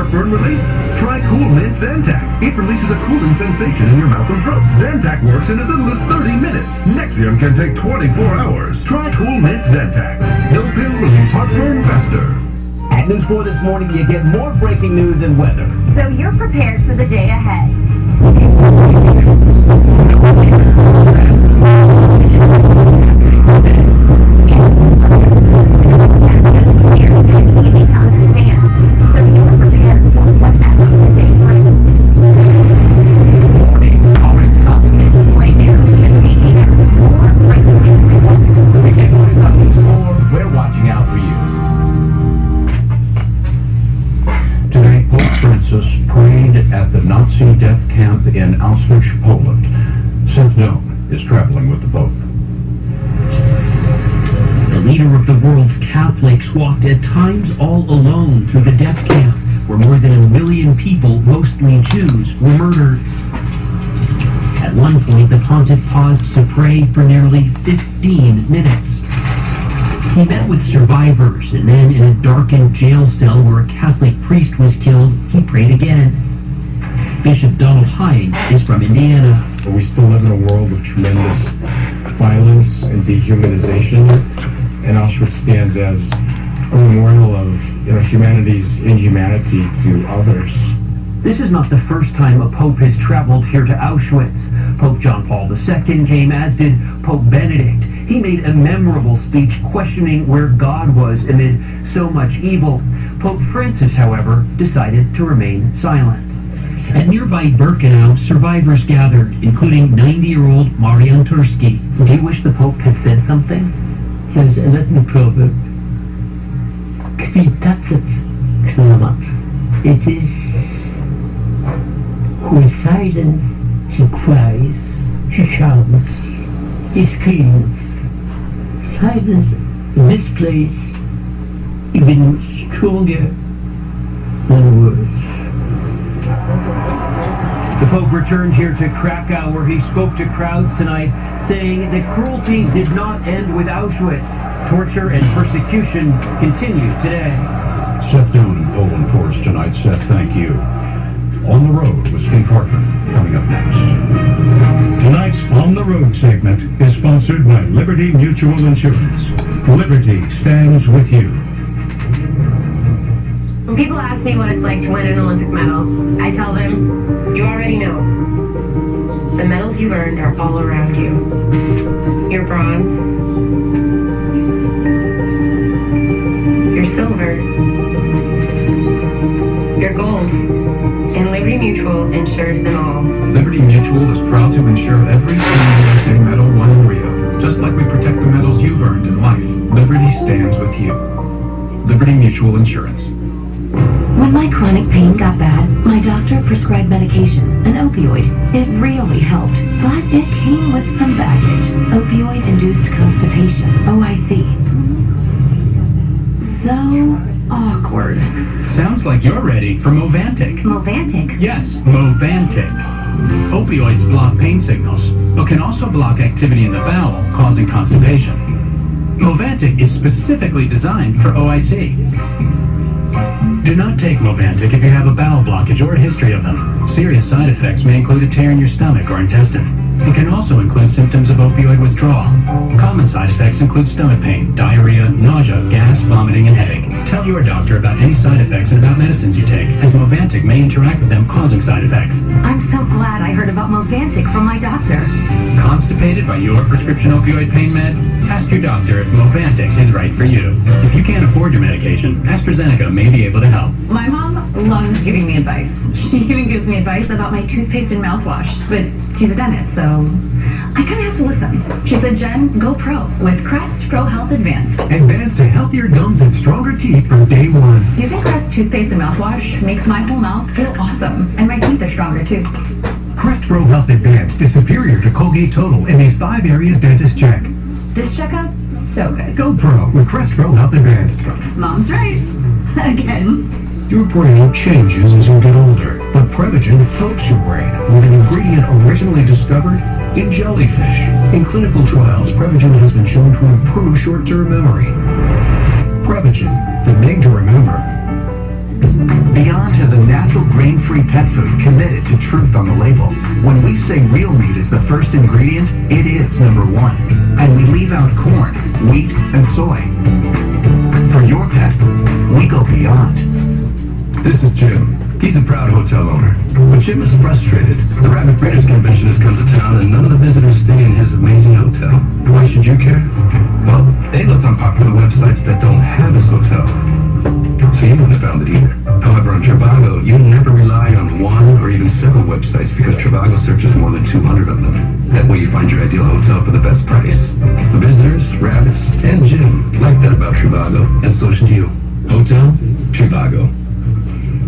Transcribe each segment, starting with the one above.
heartburn relief? Try Cool Mint Zantac. It releases a cooling sensation in your mouth and throat. Zantac works in as little as 30 minutes. Nexium can take 24 hours. Try Cool Mint Zantac. No pill relieves heartburn faster. At News 4 this morning, you get more breaking news and weather. So you're prepared for the day ahead. We're watching out for you. Today, Pope Francis prayed at the Nazi death camp in Auschwitz, Poland. Seth Doan is traveling with the Pope. The leader of the world's Catholics walked at times all alone through the death camp, where more than 1 million people, mostly Jews, were murdered. At one point, the pontiff paused to pray for nearly 15 minutes. He met with survivors, and then in a darkened jail cell where a Catholic priest was killed, he prayed again. Bishop Donald Hyde is from Indiana. We still live in a world of tremendous violence and dehumanization, and Auschwitz stands as a memorial of humanity's inhumanity to others. This is not the first time a pope has traveled here to Auschwitz. Pope John Paul II came, as did Pope Benedict. He made a memorable speech questioning where God was amid so much evil. Pope Francis, however, decided to remain silent. At nearby Birkenau, survivors gathered, including 90-year-old Marian Tursky. Do you wish the Pope had said something? There's a Latin proverb, qui tacet clamat. It is who is silent, he cries, he shouts, he screams. Silence in this place even stronger than words. The Pope returned here to Krakow, where he spoke to crowds tonight, saying that cruelty did not end with Auschwitz. Torture and persecution continue today. Seth Doan in Poland for us tonight. Seth, thank you. On the Road with Steve Hartman coming up next. Tonight's On the Road segment is sponsored by Liberty Mutual Insurance. Liberty stands with you. When people ask me what it's like to win an Olympic medal, I tell them, you already know. The medals you've earned are all around you. Your bronze, your silver, your gold, and Liberty Mutual insures them all. Liberty Mutual is proud to insure every single USA medal won in Rio. Just like we protect the medals you've earned in life, Liberty stands with you. Liberty Mutual Insurance. When my chronic pain got bad, my doctor prescribed medication, an opioid. It really helped, but it came with some baggage. Opioid-induced constipation, OIC. So awkward. Sounds like you're ready for Movantic. Movantic? Yes, Movantic. Opioids block pain signals, but can also block activity in the bowel, causing constipation. Movantic is specifically designed for OIC. Do not take Movantic if you have a bowel blockage or a history of them. Serious side effects may include a tear in your stomach or intestine. It can also include symptoms of opioid withdrawal. Common side effects include stomach pain, diarrhea, nausea, gas, vomiting, and headache. Tell your doctor about any side effects and about medicines you take, as Movantic may interact with them, causing side effects. I'm so glad I heard about Movantic from my doctor. Constipated by your prescription opioid pain med? Ask your doctor if Movantic is right for you. If you can't afford your medication, AstraZeneca may be able to help. My mom loves giving me advice. She even gives me advice about my toothpaste and mouthwash, but she's a dentist, so I kind of have to listen. She said, Jen, go pro with Crest Pro Health Advanced. Advanced to healthier gums and stronger teeth from day one. Using Crest toothpaste and mouthwash makes my whole mouth feel awesome, and my teeth are stronger too. Crest Pro Health Advanced is superior to Colgate Total in these 5 areas dentists check. This checkup, so good. Go pro with Crest Pro Health Advanced. Mom's right. Again. Your brain changes as you get older, but Prevagen helps your brain with an ingredient originally discovered in jellyfish. In clinical trials, Prevagen has been shown to improve short-term memory. Prevagen, the name to remember. Beyond has a natural grain-free pet food committed to truth on the label. When we say real meat is the first ingredient, it is number one. And we leave out corn, wheat, and soy. For your pet, we go beyond. This is Jim. He's a proud hotel owner. But Jim is frustrated. The Rabbit Breeders' Convention has come to town and none of the visitors stay in his amazing hotel. Why should you care? Well, they looked on popular websites that don't have his hotel. So you wouldn't have found it either. However, on Trivago, you never rely on one or even several websites because Trivago searches more than 200 of them. That way you find your ideal hotel for the best price. The visitors, rabbits, and Jim like that about Trivago, and so should you. Hotel Trivago.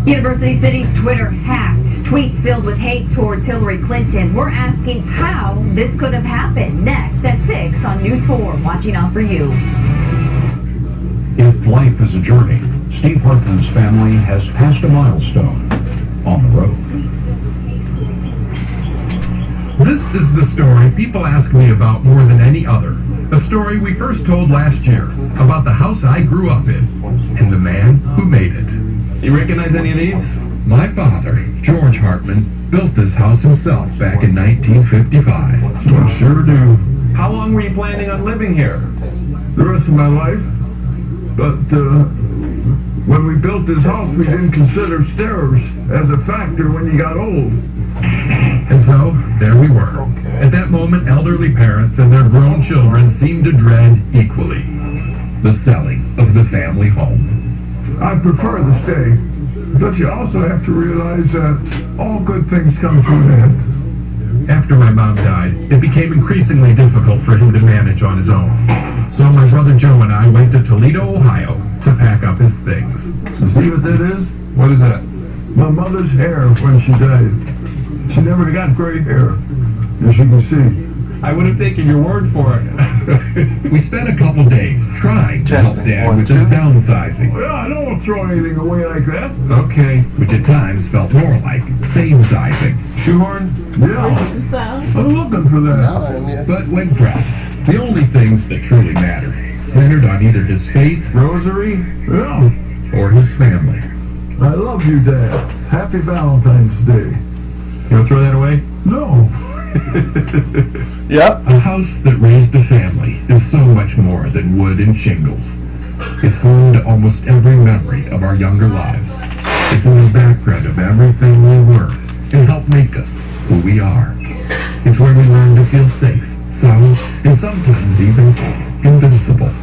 University City's Twitter hacked. Tweets filled with hate towards Hillary Clinton. We're asking how this could have happened. Next at 6 on News 4. Watching out for you. If life is a journey, Steve Hartman's family has passed a milestone on the road. This is the story people ask me about more than any other. A story we first told last year about the house I grew up in and the man who made it. You recognize any of these? My father, George Hartman, built this house himself back in 1955. I sure do. How long were you planning on living here? The rest of my life. But when we built this house, we didn't consider stairs as a factor when you got old. And so, there we were. At that moment, elderly parents and their grown children seemed to dread equally the selling of the family home. I prefer to stay, but you also have to realize that all good things come to an end. After my mom died, it became increasingly difficult for him to manage on his own. So my brother Joe and I went to Toledo, Ohio to pack up his things. See what that is? What is that? My mother's hair when she died. She never got gray hair, as you can see. I would have taken your word for it. We spent a couple days trying to help Dad with his downsizing. Well, I don't want to throw anything away like that. Okay, which at times felt more like same-sizing. Shoehorn? Yeah, I'm looking for that. But when pressed, the only things that truly mattered centered on either his faith, Rosary? Yeah, or his family. I love you, Dad. Happy Valentine's Day. You want to throw that away? No. Yep. A house that raised a family is so much more than wood and shingles. It's home to almost every memory of our younger lives. It's in the background of everything we were and helped make us who we are. It's where we learn to feel safe, sound, and sometimes even invincible.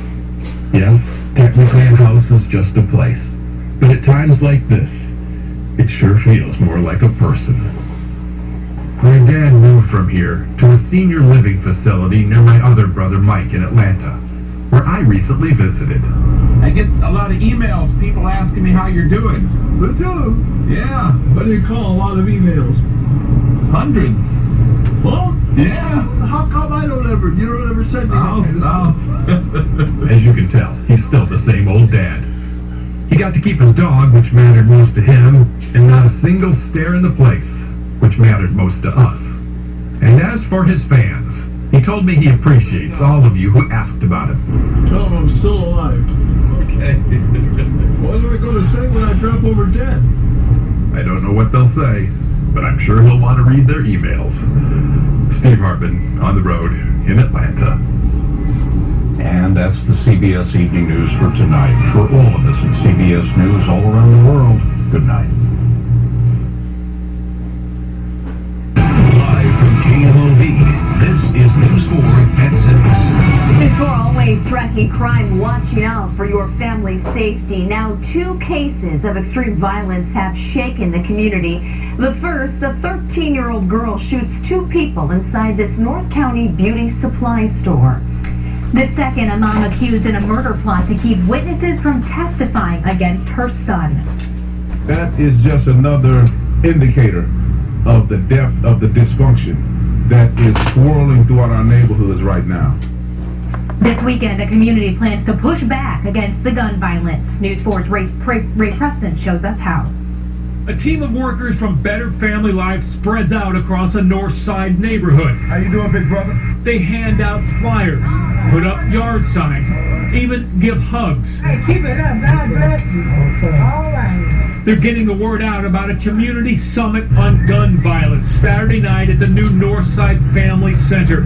Yes, technically a house is just a place, but at times like this, it sure feels more like a person. My dad moved from here to a senior living facility near my other brother Mike in Atlanta, where I recently visited. I get a lot of emails, people asking me how you're doing. Me too. Yeah, What do you call a lot of emails? hundreds. Well, Yeah. how come you don't ever send me emails? As you can tell, he's still the same old dad. He got to keep his dog, which mattered most to him, and not a single stare in the place, which mattered most to us. And as for his fans, he told me he appreciates all of you who asked about him. Tell him I'm still alive. Okay. What am I going to say when I drop over dead? I don't know what they'll say, but I'm sure he'll want to read their emails. Steve Hartman, on the road in Atlanta. And that's the CBS Evening News for tonight. For all of us at CBS News all around the world, good night. Live from KMOV, this is News 4 at 6. News 4 always tracking crime, watching out for your family's safety. Now 2 cases of extreme violence have shaken the community. The first, a 13-year-old girl shoots 2 people inside this North County beauty supply store. The second, a mom accused in a murder plot to keep witnesses from testifying against her son. That is just another indicator of the depth of the dysfunction that is swirling throughout our neighborhoods right now. This weekend, a community plans to push back against the gun violence. News 4's Ray Preston shows us how. A team of workers from Better Family Life spreads out across a north side neighborhood. How you doing, big brother? They hand out flyers, put up yard signs, even give hugs. Hey, keep it up. God bless you. All right. They're getting the word out about a community summit on gun violence Saturday night at the new Northside Family Center.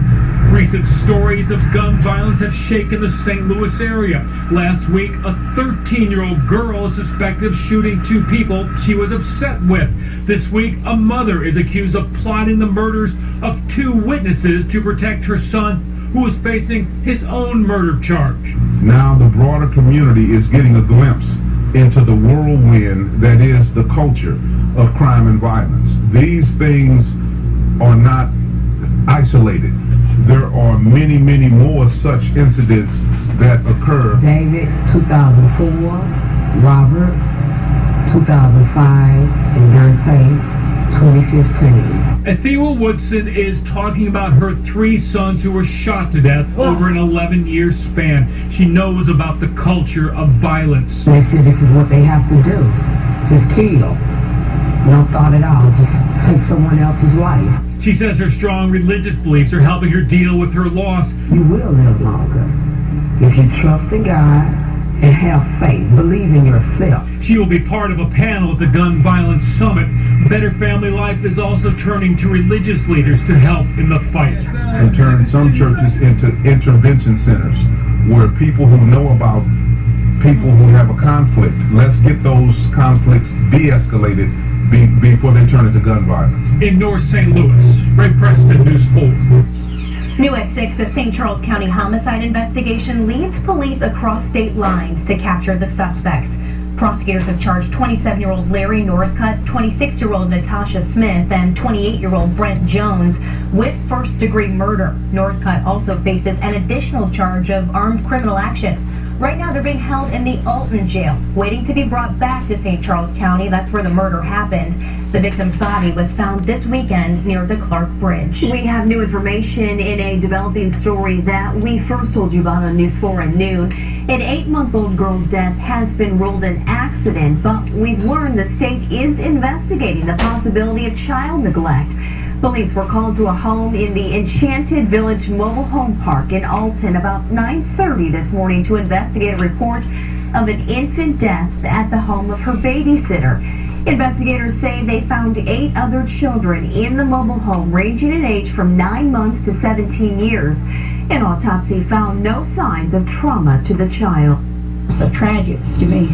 Recent stories of gun violence have shaken the St. Louis area. Last week, a 13-year-old girl is suspected of shooting two people she was upset with. This week, a mother is accused of plotting the murders of two witnesses to protect her son, who is facing his own murder charge. Now the broader community is getting a glimpse into the whirlwind that is the culture of crime and violence. These things are not isolated. There are many, many more such incidents that occur. David, 2004, Robert, 2005, and Dante, 2015. Ethel Woodson is talking about her three sons who were shot to death over an 11-year span. She knows about the culture of violence. They feel this is what they have to do. Just kill. No thought at all. Just take someone else's life. She says her strong religious beliefs are helping her deal with her loss. You will live longer if you trust in God and have faith. Believe in yourself. She will be part of a panel at the Gun Violence Summit. Better Family Life is also turning to religious leaders to help in the fight. And turn some churches into intervention centers where people who know about people who have a conflict, let's get those conflicts de-escalated before they turn into gun violence. In North St. Louis, Ray Preston, News 4. New at 6, the St. Charles County homicide investigation leads police across state lines to capture the suspects. Prosecutors have charged 27-year-old Larry Northcutt, 26-year-old Natasha Smith, and 28-year-old Brent Jones with first-degree murder. Northcutt also faces an additional charge of armed criminal action. Right now, they're being held in the Alton jail, waiting to be brought back to St. Charles County. That's where the murder happened. The victim's body was found this weekend near the Clark Bridge. We have new information in a developing story that we first told you about on News 4 at noon. An 8-month-old girl's death has been ruled an accident, but we've learned the state is investigating the possibility of child neglect. Police were called to a home in the Enchanted Village Mobile Home Park in Alton about 9:30 this morning to investigate a report of an infant death at the home of her babysitter. Investigators say they found 8 other children in the mobile home ranging in age from 9 months to 17 years. An autopsy found no signs of trauma to the child. It's so tragic to me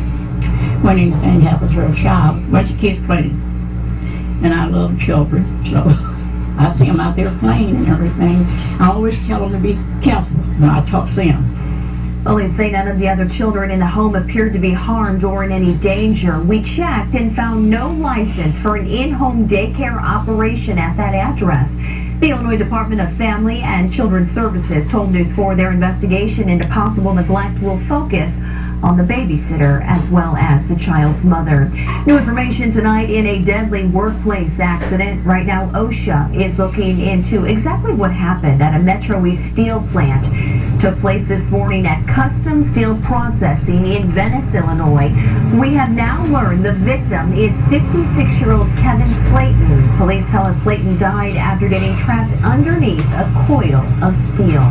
when anything happens to a child. A bunch of kids playing, and I love children, so I see them out there playing and everything. I always tell them to be careful when I talk to them. Police say none of the other children in the home appeared to be harmed or in any danger. We checked and found no license for an in-home daycare operation at that address. The Illinois Department of Family and Children's Services told News 4 their investigation into possible neglect will focus on the babysitter as well as the child's mother. New information tonight in a deadly workplace accident. Right now, OSHA is looking into exactly what happened at a Metro East steel plant. Took place this morning at Custom Steel Processing in Venice, Illinois. We have now learned the victim is 56-year-old Kevin Slayton. Police tell us Slayton died after getting trapped underneath a coil of steel.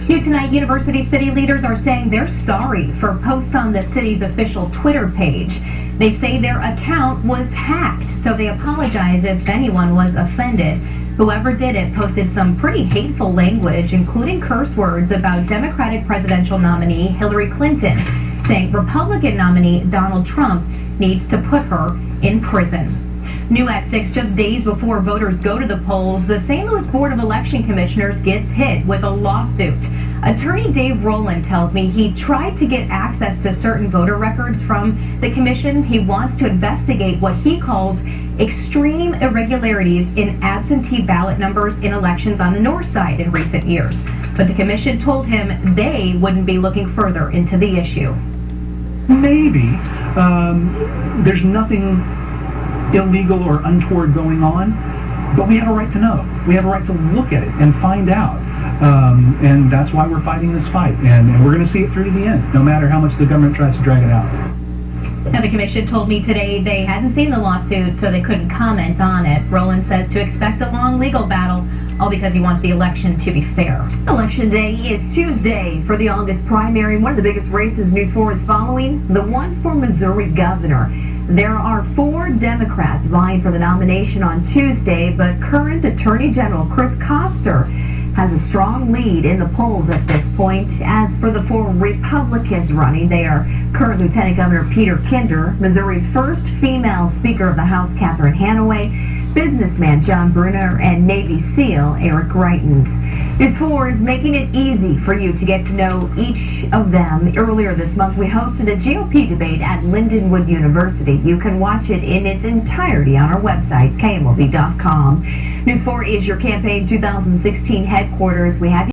New tonight, University City leaders are saying they're sorry for posts on the city's official Twitter page. They say their account was hacked, so they apologize if anyone was offended. Whoever did it posted some pretty hateful language, including curse words about Democratic presidential nominee Hillary Clinton, saying Republican nominee Donald Trump needs to put her in prison. New at 6, just days before voters go to the polls, the St. Louis Board of Election Commissioners gets hit with a lawsuit. Attorney Dave Rowland tells me he tried to get access to certain voter records from the commission. He wants to investigate what he calls extreme irregularities in absentee ballot numbers in elections on the north side in recent years. But the commission told him they wouldn't be looking further into the issue. Maybe there's nothing illegal or untoward going on, but we have a right to know. We have a right to look at it and find out. And that's why we're fighting this fight. And we're going to see it through to the end, no matter how much the government tries to drag it out. Now, the commission told me today they hadn't seen the lawsuit, so they couldn't comment on it. Rowland says to expect a long legal battle all because he wants the election to be fair. Election day is Tuesday for the August primary. One of the biggest races News 4 is following, the one for Missouri governor. There are 4 Democrats vying for the nomination on Tuesday, but current Attorney General Chris Koster has a strong lead in the polls at this point. As for the 4 Republicans running, they are current Lieutenant Governor Peter Kinder, Missouri's first female Speaker of the House Catherine Hanaway, businessman John Brunner, and Navy SEAL Eric Greitens. News 4 is making it easy for you to get to know each of them. Earlier this month, we hosted a GOP debate at Lindenwood University. You can watch it in its entirety on our website, KMOV.com. News 4 is your campaign 2016 headquarters. We have